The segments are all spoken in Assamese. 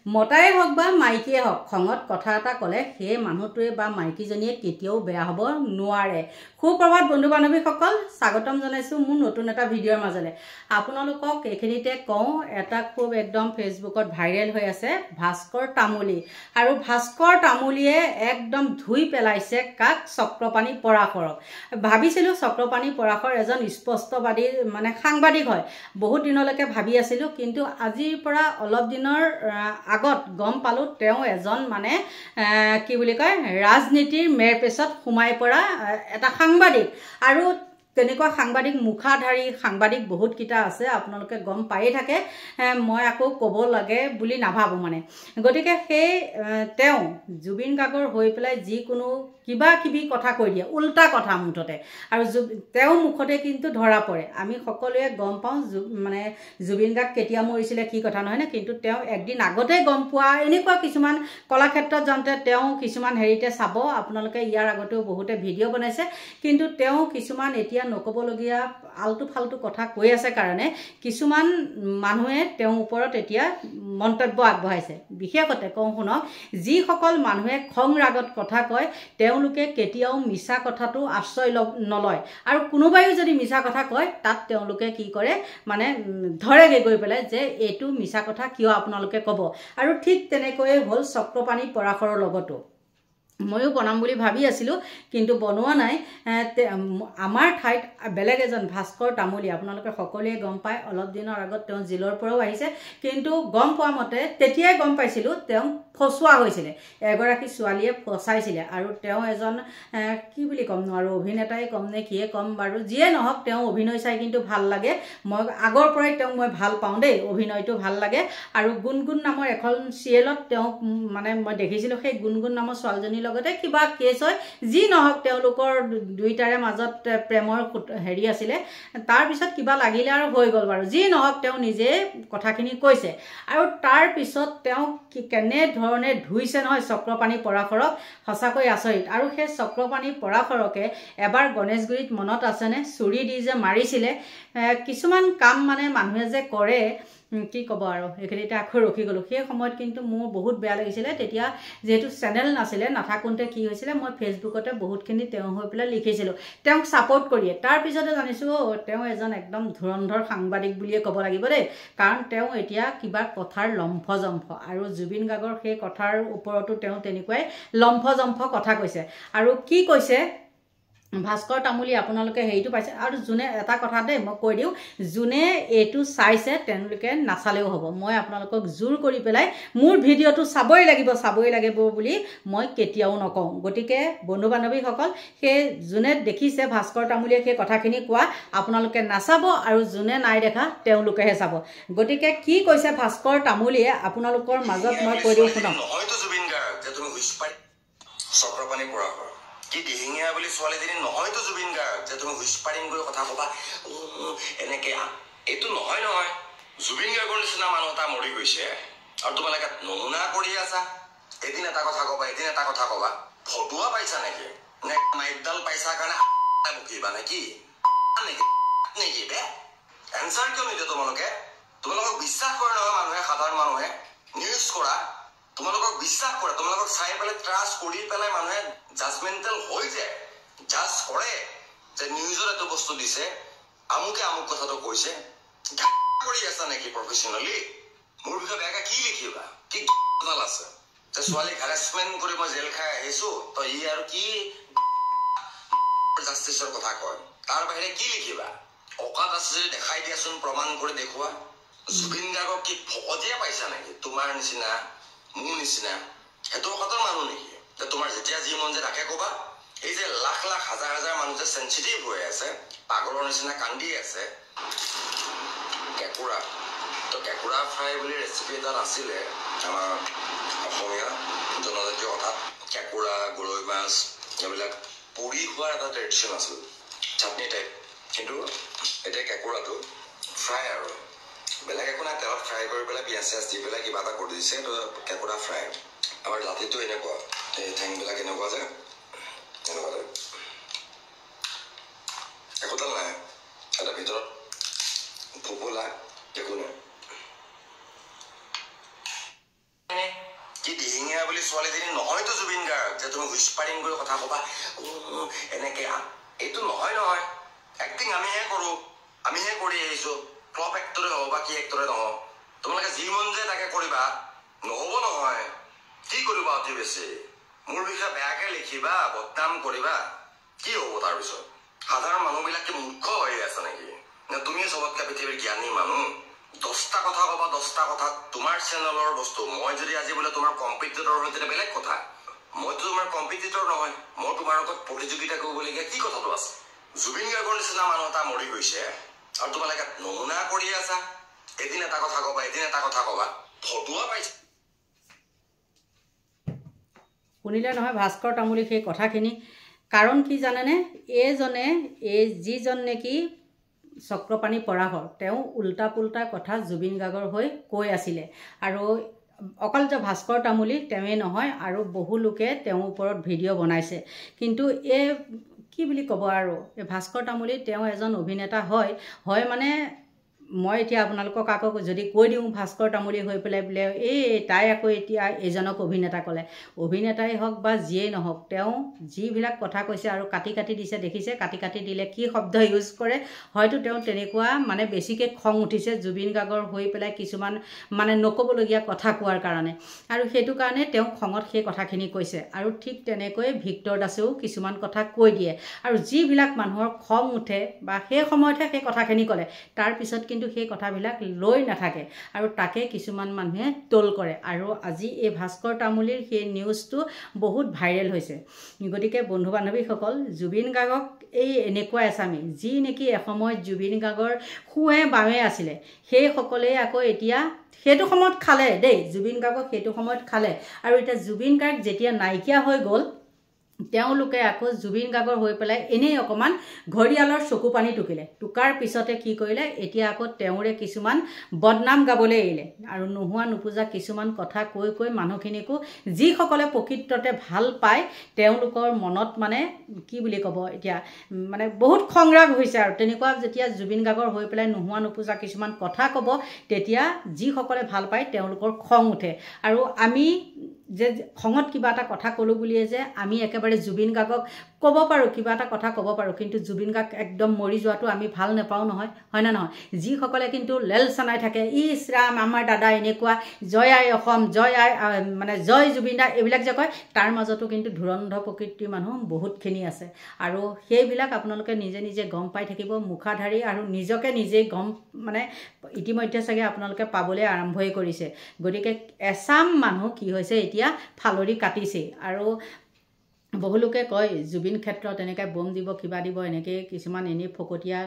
মতাই হওক বা মাইকীয়ে হওক খঙত কথা এটা ক'লে সেই মানুহটোৱে বা মাইকীজনীয়ে কেতিয়াও বেয়া হ'ব নোৱাৰে। সুপ্ৰভাত বন্ধু বান্ধৱীসকল, স্বাগতম জনাইছোঁ মোৰ নতুন এটা ভিডিঅ'ৰ মাজলৈ। আপোনালোকক এইখিনিতে কওঁ, এটা খুব একদম ফেচবুকত ভাইৰেল হৈ আছে ভাস্কৰ তামুলী। আৰু ভাস্কৰ তামুলীয়ে একদম ধুই পেলাইছে কাক? চক্ৰপাণি পৰাশৰক। ভাবিছিলোঁ চক্ৰপাণি পৰাশৰ এজন স্পষ্টবাদী মানে সাংবাদিক হয়, বহুত দিনলৈকে ভাবি আছিলোঁ, কিন্তু আজিৰ পৰা অলপ দিনৰ আগত গম পালোঁ তেওঁ এজন মানে কি বুলি কয় ৰাজনীতিৰ মেৰপেচত সোমাই পৰা এটা সাংবাদিক। আৰু তেনেকুৱা সাংবাদিক মুখাধাৰী সাংবাদিক বহুতকেইটা আছে, আপোনালোকে গম পায়ে থাকে, মই আকৌ ক'ব লাগে বুলি নাভাবোঁ মানে। গতিকে সেই তেওঁ জুবিন গাৰ্গৰ হৈ পেলাই যিকোনো কিবা কিবি কথা কৈ দিয়ে, উল্টা কথা মুঠতে, আৰু তেওঁ মুখতে কিন্তু ধৰা পৰে। আমি সকলোৱে গম পাওঁ মানে জুবিন গাৰ্গ কেতিয়া মৰিছিলে কি কথা নহয়নে, কিন্তু তেওঁ একদিন আগতেই গম পোৱা এনেকুৱা কিছুমান কলাক্ষেত্ৰত যাওঁতে তেওঁ কিছুমান হেৰিতে চাব, আপোনালোকে ইয়াৰ আগতেও বহুতে ভিডিঅ' বনাইছে, কিন্তু তেওঁ কিছুমান এতিয়া নক'বলগীয়া আলটু ফাল্টু কথা কৈ আছে কাৰণে কিছুমান মানুহে তেওঁৰ ওপৰত এতিয়া মন্তব্য আগবঢ়াইছে। বিশেষতে কওঁ শুনক, যিসকল মানুহে খং ৰাগত কথা কয় তেওঁলোকে কেতিয়াও মিছা কথাটো আশ্ৰয় নলয়, আৰু কোনোবাইও যদি মিছা কথা কয় তাত তেওঁলোকে কি কৰে মানে ধৰেগৈ গৈ পেলাই যে এইটো মিছা কথা কিয় আপোনালোকে ক'ব। আৰু ঠিক তেনেকৈয়ে হ'ল চক্ৰপাণি পৰাশৰৰ লগতো। ময়ো বনাম বুলি ভাবি আছিলোঁ, কিন্তু বনোৱা নাই। আমাৰ ঠাইত বেলেগ এজন ভাস্কৰ তামুলী, আপোনালোকে সকলোৱে গম পায়, অলপ দিনৰ আগত তেওঁ জেলৰ পৰাও আহিছে, কিন্তু গম পোৱা মতে তেতিয়াই গম পাইছিলোঁ তেওঁ ফচুৱা হৈছিলে, এগৰাকী ছোৱালীয়ে ফচাইছিলে। আৰু তেওঁ এজন কি বুলি ক'ম নোৱাৰোঁ, অভিনেতাই ক'ম নে কিয়ে ক'ম বাৰু, যিয়ে নহওক তেওঁ অভিনয় চাই কিন্তু ভাল লাগে। মই আগৰ পৰাই তেওঁক মই ভাল পাওঁ দেই, অভিনয়টো ভাল লাগে। আৰু গুণগুণ নামৰ এখন চিৰিয়েলত তেওঁক মানে মই দেখিছিলোঁ, সেই গুণগুণ নামৰ ছোৱালীজনীৰ লগতে কিবা কেছ হয়, যি নহওক তেওঁলোকৰ দুইটাৰে মাজত প্ৰেমৰ হেৰি আছিলে, তাৰপিছত কিবা লাগিলে আৰু হৈ গ'ল বাৰু, যি নহওক তেওঁ নিজে কথাখিনি কৈছে। আৰু তাৰপিছত তেওঁ কেনেধৰণে ধুইছে নহয় চক্ৰপাণি পৰাশৰক, সঁচাকৈ আচৰিত। আৰু সেই চক্ৰপাণি পৰাশৰকে এবাৰ গণেশগুৰিত মনত আছেনে, চুৰি দি যে মাৰিছিলে। কিছুমান কাম মানে মানুহে যে কৰে কি ক'ব আৰু, এইখিনিতে আকৌ ৰখি গ'লোঁ। সেই সময়ত কিন্তু মোৰ বহুত বেয়া লাগিছিলে, তেতিয়া যিহেতু চেনেল নাছিলে, নাথাকোঁতে কি হৈছিলে, মই ফেচবুকতে বহুতখিনি তেওঁ হৈ পেলাই লিখিছিলোঁ তেওঁক ছাপোৰ্ট কৰিয়ে। তাৰপিছতে জানিছোঁ তেওঁ এজন একদম ধুৰন্ধৰ সাংবাদিক বুলিয়ে ক'ব লাগিব দেই, কাৰণ তেওঁ এতিয়া কিবা কথাৰ লম্ফজম্ফ, আৰু জুবিন গাৰ্গৰ সেই কথাৰ ওপৰতো তেওঁ তেনেকুৱাই লম্ফজম্ফ কথা কৈছে। আৰু কি কৈছে ভাস্কৰ তামুলী, আপোনালোকে হেৰিটো পাইছে। আৰু যোনে এটা কথা দেই মই কৈ দিওঁ, যোনে এইটো চাইছে তেওঁলোকে নাচালেও হ'ব, মই আপোনালোকক জোৰ কৰি পেলাই মোৰ ভিডিঅ'টো চাবই লাগিব বুলি মই কেতিয়াও নকওঁ। গতিকে বন্ধু বান্ধৱীসকল, সেই যোনে দেখিছে ভাস্কৰ তামুলীয়ে সেই কথাখিনি কোৱা, আপোনালোকে নাচাব, আৰু যোনে নাই দেখা তেওঁলোকেহে চাব। গতিকে কি কৈছে ভাস্কৰ তামুলীয়ে আপোনালোকৰ মাজত মই কৈ দিওঁ শুনক। চক্ৰপাণি পৰাশৰ কি দিহিঙীয়া বুলি ছোৱালীজনী নহয়তো জুবিন গাৰ্গ যে তুমি হুইস্পাৰিং কৰি কথা ক'বা এনেকে, এইটো নহয়। জুবিন গাৰ্গৰ নিচিনা মানুহ এটা মৰি গৈছে, আৰু তোমালোকে নমুনা কৰি আছা, এদিন এটা কথা ক'বা, এদিন এটা কথা ক'বা। ফটোৱা পাইছা নেকি, নে মাইকডাল পাইছা কাৰণে মুখিবা নেকি নেকি বে? এনচাৰ কিয় নিদিয়ে তোমালোকে? তোমালোকক বিশ্বাস কৰে নহয় মানুহে, সাধাৰণ মানুহে নিউজ কৰা, তোমালোকক বিশ্বাস কৰে, তোমালোকক চাই পেলাই ট্ৰাষ্ট কৰি পেলাই মানুহে জাজমেণ্টেল হৈ যায়, জাজ কৰে যে নিউজত এইটো বস্তু দিছে, আমুকে আমুক কথাটো কৈছে। কৰি আছা নেকি প্ৰফেচনেলি? মোৰ বিষয়ে বেয়াকে কি লিখিবা? কি ভাল আছে যে ছোৱালীক হেৰাচমেণ্ট কৰি মই জেল খাই আহিছো, তো ই আৰু কি জাষ্টিছৰ কথা কয়, তাৰ বাহিৰে কি লিখিবা? অকাত আছে যদি দেখাই দিয়াচোন, প্ৰমাণ কৰি দেখুওৱা। জুবিন গাৰ্গক কি ভকতীয়া পাইছা নেকি? তোমাৰ নিচিনা মোৰ নিচিনা সেইটো অকাতৰ মানুহ নেকি যে তোমাৰ যেতিয়া যি মন যায় তাকে ক'বা? এই যে লাখ লাখ হাজাৰ হাজাৰ মানুহ যে চেঞ্চিটিভ হৈ আছে, পাগলৰ নিচিনা কান্দি আছে। কেঁকুৰা, তো কেঁকুৰা ফ্ৰাই বুলি ৰেচিপি এটা আছিলে আমাৰ অসমীয়া জনজাতীয় কথাত, কেঁকুৰা, গৰৈ মাছ এইবিলাক পুৰি খোৱাৰ এটা ট্ৰেডিশ্যন আছিল, চাটনি টাইপ। কিন্তু এতিয়া কেঁকুৰাটো ফ্ৰাই, আৰু বেলেগ একো নাই, তেলত ফ্ৰাই কৰি পেলাই পিঁয়াজ চিয়াজ দি পেলাই কিবা এটা কৰি দিছে, তো কেঁকুৰা ফ্ৰাই। আমাৰ জাতিটো এনেকুৱা, এই ঠেংবিলাক এনেকুৱা যে এনেকুৱা টাইপ, একোডাল নাই, এটা ভিতৰত ফোপোলা একো নাই। বুলি ছোৱালীজনী নহয়তো জুবিন গাৰ্গ যে তুমি হুইস্পাৰিং কৰি কথা ক'বা এনেকে এইটো নহয় এক্টিং আমিহে কৰোঁ আমিহে কৰি আহিছোঁ ফ্লপ এক্টৰে নহ'ব বা কি এক্টৰে নহ'ব তোমালোকে যি মন যায় তাকে কৰিবা নহ'ব নহয় কি কৰিবা অতি বেছি মোৰ বিষয়ে বেয়াকে লিখিবা বদনাম কৰিবা কি হ'ব তাৰপিছত সাধাৰণ মানুহবিলাক কি মূৰ্খ হৈ আছে নেকি নে তুমি চবতকে পৃথিৱীৰ জ্ঞানী মানুহ 10টা কথা ক'বা 10টা কথা তোমাৰ চেনেলৰ বস্তু মই যদি আজি বোলে তোমাৰ কম্পিটিটৰ হয় তেতিয়া বেলেগ কথা মইতো তোমাৰ কম্পিটিটৰ নহয় মই তোমাৰ লগত প্ৰতিযোগিতা কৰিবলগীয়া কি কথাটো আছে জুবিন গাৰ্গৰ নিচিনা মানুহ এটা মৰি গৈছে আৰু তোমালোকে নমুনা কৰি আছা এদিন এটা কথা ক'বা এদিন এটা কথা ক'বা ফটোৱা পাইছে শুনিলে নহয় ভাস্কৰ তামুলী সেই কথাখিনি কাৰণ কি জানেনে এইজনে যিজন নেকি চক্ৰপাণী পৰাশৰ তেওঁ উল্টা পুল্টা কথা জুবিন গাৰ্গৰ হৈ কৈ আছিলে আৰু অকল যে ভাস্কৰ তামুলী তেওঁৱেই নহয় আৰু বহু লোকে তেওঁৰ ওপৰত ভিডিঅ' বনাইছে কিন্তু এই কি বুলি ক'ব আৰু এই ভাস্কৰ তামুলী তেওঁ এজন অভিনেতা হয় মানে মই এতিয়া আপোনালোকক আকৌ যদি কৈ দিওঁ ভাস্কৰ তামুলী হৈ পেলাই বোলে তাই আকৌ এতিয়া এজনক অভিনেতা ক'লে অভিনেতাই হওক বা যিয়েই নহওক তেওঁ যিবিলাক কথা কৈছে আৰু কাটি দিছে দেখিছে কাটি দিলে কি শব্দ ইউজ কৰে হয়তো তেওঁ তেনেকুৱা মানে বেছিকৈ খং উঠিছে জুবিন গাৰ্গৰ হৈ পেলাই কিছুমান মানে নক'বলগীয়া কথা কোৱাৰ কাৰণে আৰু সেইটো কাৰণে তেওঁ খঙত সেই কথাখিনি কৈছে আৰু ঠিক তেনেকৈ ভিক্টৰ দাসেও কিছুমান কথা কৈ দিয়ে আৰু যিবিলাক মানুহৰ খং উঠে বা সেই সময়তহে সেই কথাখিনি ক'লে তাৰপিছত কিন্তু সেই কথাবিলাক লৈ নাথাকে আৰু তাকে কিছুমান মানুহে ট্ৰল কৰে আৰু আজি এই ভাস্কৰ তামুলীৰ সেই নিউজটো বহুত ভাইৰেল হৈছে গতিকে বন্ধু বান্ধৱীসকল জুবিন গাৰ্গক এই এনেকুৱা এচামী যি নেকি এসময়ত জুবিন গাৰ্গৰ সোঁৱে বাৱে আছিলে সেইসকলেই আকৌ এতিয়া সেইটো সময়ত খালে দেই জুবিন গাৰ্গক সেইটো সময়ত খালে আৰু এতিয়া জুবিন গাৰ্গ যেতিয়া নাইকিয়া হৈ গ'ল তেওঁলোকে আকৌ জুবিন গাৰ্গৰ হৈ পেলাই এনেই অকণমান ঘৰিয়ালৰ চকু পানী টুকাৰ পিছতে কি কৰিলে এতিয়া আকৌ তেওঁৰে কিছুমান বদনাম গাবলৈ এৰিলে আৰু নোহোৱা নোপোজা কিছুমান কথা কৈ মানুহখিনিকো যিসকলে প্ৰকৃততে ভাল পায় তেওঁলোকৰ মনত মানে কি বুলি ক'ব এতিয়া মানে বহুত খংৰাগ হৈছে আৰু তেনেকুৱা যেতিয়া জুবিন গাৰ্গৰ হৈ পেলাই নোহোৱা নোপোজা কিছুমান কথা ক'ব তেতিয়া যিসকলে ভাল পায় তেওঁলোকৰ খং উঠে আৰু আমি যে খঙত কিবা এটা কথা ক'লোঁ বুলিয়ে যে আমি একেবাৰে জুবিন গাৰ্গক ক'ব পাৰোঁ কিবা এটা কথা ক'ব পাৰোঁ কিন্তু জুবিন গাৰ্গ একদম মৰি যোৱাটো আমি ভাল নাপাওঁ নহয় হয় না নহয় যিসকলে কিন্তু লেল চানাই থাকে ইছ ৰাম আমাৰ দাদা এনেকুৱা জয় আই অসম জয় আই মানে জয় জুবিন দা এইবিলাক যে কয় তাৰ মাজতো কিন্তু ধুৰন্ধ প্ৰকৃতিৰ মানুহ বহুতখিনি আছে আৰু সেইবিলাক আপোনালোকে নিজে গম পাই থাকিব মুখাধাৰী আৰু নিজকে নিজেই গম মানে ইতিমধ্যে চাগে আপোনালোকে পাবলৈ আৰম্ভই কৰিছে গতিকে এচাম মানুহ কি হৈছে এতিয়া ফালৰি কাটিছে আৰু বহু লোকে কয় জুবিন ক্ষেত্ৰত এনেকৈ বম দিব কিবা দিব এনেকৈ কিছুমান এনেই ফকতীয়া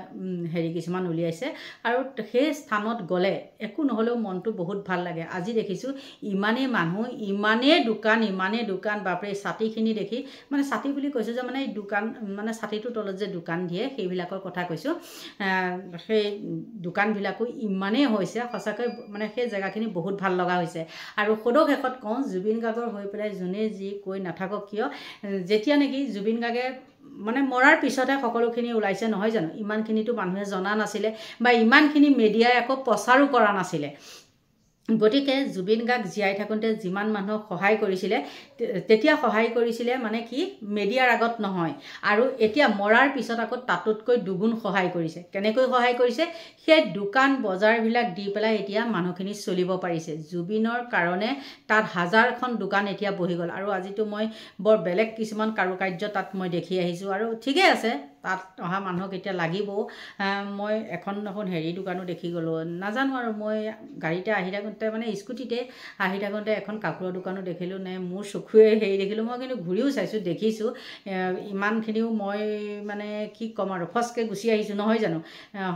হেৰি কিছুমান উলিয়াইছে আৰু সেই স্থানত গ'লে একো নহ'লেও মনটো বহুত ভাল লাগে আজি দেখিছোঁ ইমানেই মানুহ ইমানেই দোকান বাপৰে ছাতিখিনি দেখি মানে ছাতি বুলি কৈছোঁ যে মানে দোকান মানে ছাতিটোৰ তলত যে দোকান দিয়ে সেইবিলাকৰ কথা কৈছোঁ সেই দোকানবিলাকো ইমানেই হৈছে সঁচাকৈ মানে সেই জেগাখিনি বহুত ভাল লগা হৈছে আৰু সদৌ শেষত কওঁ জুবিন গাৰ্গৰ হৈ পেলাই যোনে যি কৈ নাথাকক কিয় যেতিয়া নেকি জুবিন গাৰ্গে মানে মৰাৰ পিছতে সকলোখিনি ওলাইছে নহয় জানো ইমানখিনিতো মানুহে জনা নাছিলে বা ইমানখিনি মিডিয়াই আকৌ প্ৰচাৰো কৰা নাছিলে গতিকে জুবিন গাৰ্গ জীয়াই থাকোঁতে যিমান মানুহক সহায় কৰিছিলে তেতিয়া সহায় কৰিছিলে মানে কি মিডিয়াৰ আগত নহয় আৰু এতিয়া মৰাৰ পিছত আকৌ তাতোতকৈ দুগুণ সহায় কৰিছে কেনেকৈ সহায় কৰিছে সেই দোকান বজাৰবিলাক দি পেলাই এতিয়া মানুহখিনি চলিব পাৰিছে জুবিনৰ কাৰণে তাত হাজাৰখন দোকান এতিয়া বহি গ'ল আৰু আজিতো মই বৰ বেলেগ কিছুমান কাৰুকাৰ্য তাত মই দেখি আহিছোঁ আৰু ঠিকেই আছে তাত অহা মানুহক এতিয়া লাগিব মই এখন হেৰি দোকানো দেখি গ'লোঁ নাজানো আৰু মই গাড়ীতে আহি থাকোঁতে মানে স্কুটিতে আহি থাকোঁতে এখন কাপোৰৰ দোকানো দেখিলোঁ নে মোৰ চকুৱে হেৰি দেখিলোঁ মই কিন্তু ঘূৰিও চাইছোঁ দেখিছোঁ ইমানখিনিও মই মানে কি ক'ম আৰু ফচকৈ গুচি আহিছোঁ নহয় জানো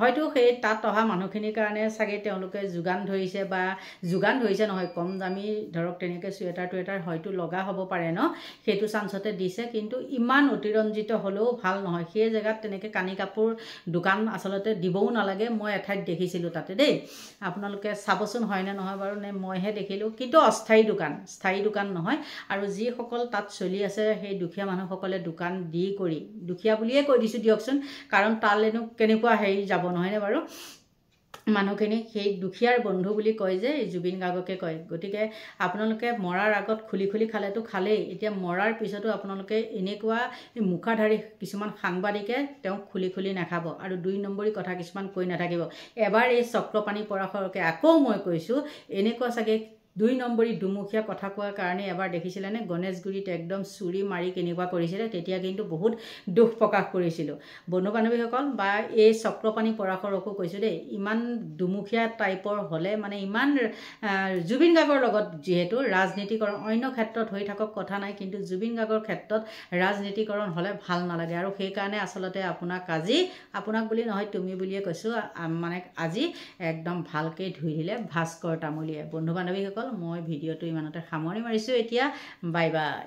হয়তো সেই তাত অহা মানুহখিনিৰ কাৰণে চাগে তেওঁলোকে যোগান ধৰিছে নহয় কম দামী ধৰক তেনেকৈ চুৱেটাৰ হয়তো লগা হ'ব পাৰে ন সেইটো চান্সতে দিছে কিন্তু ইমান অতিৰঞ্জিত হ'লেও ভাল নহয় সেই জেগাত তেনেকৈ কানি কাপোৰ দোকান আচলতে দিবও নালাগে মই এঠাইত দেখিছিলোঁ তাতে দেই আপোনালোকে চাবচোন হয়নে নহয় বাৰু নে মইহে দেখিলোঁ কিন্তু অস্থায়ী দোকান স্থায়ী দোকান নহয় আৰু যিসকল তাত চলি আছে সেই দুখীয়া মানুহসকলে দোকান দি কৰি দুখীয়া বুলিয়ে কৈ দিছোঁ দিয়কচোন কাৰণ তালৈনো কেনেকুৱা হেৰি যাব নহয়নে বাৰু মানুহখিনি সেই দুখীয়াৰ বন্ধু বুলি কয় যে জুবিন গাৰ্গকে কয়। গতিকে আপোনালোকে মৰাৰ আগত খুলি খুলি খালেতো খালেই, এতিয়া মৰাৰ পিছতো আপোনালোকে এনেকুৱা মুখাধাৰী কিছুমান সাংবাদিকে তেওঁক খুলি খুলি নাখাব আৰু 2 নম্বৰী কথা কিছুমান কৈ নাথাকিব। এবাৰ এই চক্ৰপাণী পৰাশৰকে আকৌ মই কৈছোঁ, এনেকুৱা চাগে 2 নম্বৰী দুমুখীয়া কথা কোৱাৰ কাৰণে এবাৰ দেখিছিলেনে গণেশগুৰিত একদম চুৰি মাৰি কেনেকুৱা কৰিছিলে, তেতিয়া কিন্তু বহুত দুখ প্ৰকাশ কৰিছিলোঁ। বন্ধু বান্ধৱীসকল বা এই চক্ৰপাণী পৰাশৰকো কৈছোঁ দেই, ইমান দুমুখীয়া টাইপৰ হ'লে মানে ইমান জুবিন গাৰ্গৰ লগত যিহেতু ৰাজনীতিকৰণ অন্য ক্ষেত্ৰত হৈ থাকক কথা নাই, কিন্তু জুবিন গাৰ্গৰ ক্ষেত্ৰত ৰাজনীতিকৰণ হ'লে ভাল নালাগে। আৰু সেইকাৰণে আচলতে আপোনাক বুলি নহয় তুমি বুলিয়ে কৈছোঁ, মানে আজি একদম ভালকৈ ধুই দিলে ভাস্কৰ তামুলীয়ে। বন্ধু বান্ধৱীসকল মই ভিডিঅ'টো ইমানতে সামৰি মাৰিছোঁ এতিয়া, বাই বাই।